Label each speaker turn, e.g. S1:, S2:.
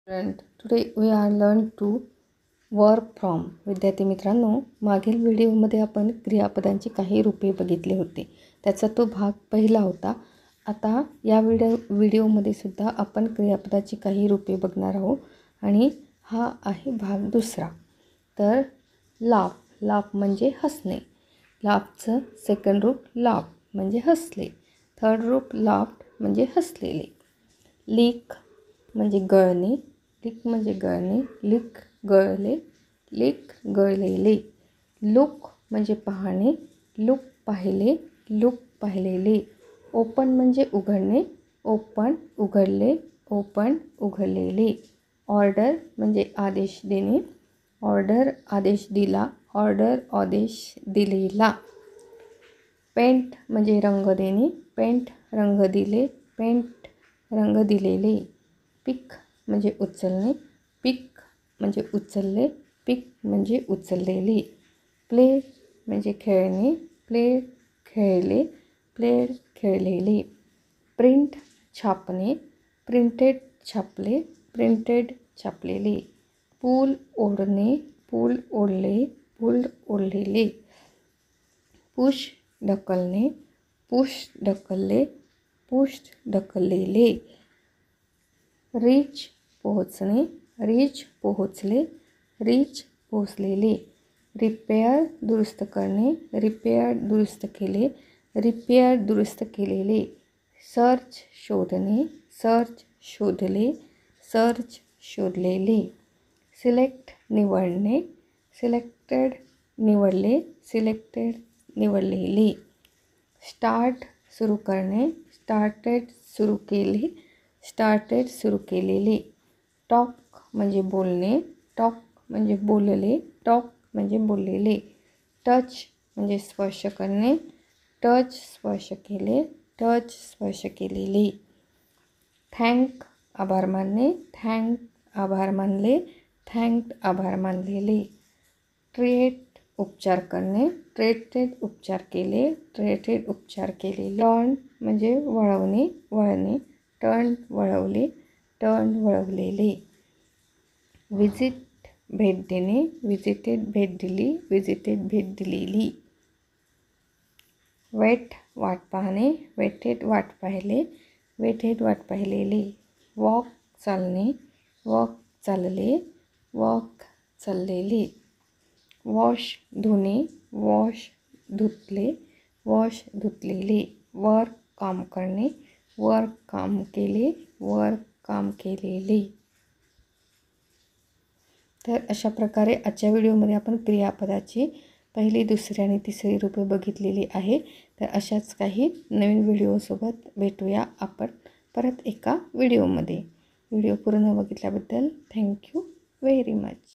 S1: And today we are learn to work from. विद्यार्थी मित्रांनो, मागील व्हिडिओमध्ये आपण क्रियापदांची काही रूपे बघितली होती. त्याचा तो भाग पहिला होता. आता या व्हिडिओमध्ये सुद्धा आपण क्रियापदाची काही रूपे बघणार आहोत आणि हा आहे भाग दुसरा. तर लाफ म्हणजे हसणे. लाफचं सेकंड रूप लाफ म्हणजे हसले. थर्ड रूप लाफ्ड म्हणजे हसलेले. लीक म्हणजे गळणे. लीक म्हणजे गळणे. लीक गळले. लीक गळलेले. लुक म्हणजे पाहणे. लुक पाहिले. लुक पाहिलेले. ओपन म्हणजे उघडणे. ओपन उघडले. ओपन उघडलेले. ऑर्डर म्हणजे आदेश देणे. ऑर्डर आदेश दिला. ऑर्डर आदेश दिलेला. पेंट म्हणजे रंग देणे. पेंट रंग दिले. पेंट रंग दिलेले. पिक म्हणजे उचलणे. पिक म्हणजे उचलले. पिक म्हणजे उचललेले. प्ले म्हणजे खेळणे. प्ले खेळले. प्लेड खेळलेले. प्रिंट छापणे. प्रिंटेड छापले. प्रिंटेड छापलेले. पूल ओढणे. पूल ओढले. पूल ओढलेले. पुश ढकलणे. पुश ढकलले. पुश ढकललेले. रीच पोहोचणे. रीच पोहोचले. रीच पोहोचलेले. रिपेअर दुरुस्त करणे. रिपेअर दुरुस्त केले. रिपेअर दुरुस्त केलेले. सर्च शोधणे. सर्च शोधले. सर्च शोधलेले. सिलेक्ट निवडणे. सिलेक्टेड निवडले. सिलेक्टेड निवडलेले. स्टार्ट सुरू करणे. स्टार्टेड सुरू केले. स्टार्टेड सुरू केलेले. टॉक म्हणजे बोलणे. टॉक म्हणजे बोलले. टॉक म्हणजे बोललेले. टच म्हणजे स्पर्श करणे. टच स्पर्श केले. टच स्पर्श केलेले. थँक आभार मानणे. थँक आभार मानले. थँक्ड आभार मानलेले. ट्रीट उपचार करणे. ट्रीटेड उपचार केले. ट्रीटेड उपचार केलेले. टर्न म्हणजे वळवणे. वळणे. टर्न वळवले. टर्न वळवलेले. विजिट भेट देणे. विजिटेड भेट दिली. विजिटेड भेट दिलेली. वेट वाट पाहणे. वेटेड वाट पाहिले. वेटेड वाट पाहिलेले. वॉक चालणे. वॉक चालले. वॉक चाललेले. वॉश धुणे. वॉश धुतले. वॉश धुतलेले. वर्क काम करणे. वर्क काम केले. वर्क काम केलेले. तर अशा प्रकारे आजच्या व्हिडिओमध्ये आपण क्रियापदाची पहिली, दुसरी आणि तिसरी रूपे बघितलेली आहे. तर अशाच काही नवीन व्हिडिओसोबत भेटूया आपण परत एका व्हिडिओमध्ये. व्हिडिओ पूर्ण बघितल्याबद्दल थँक्यू व्हेरी मच.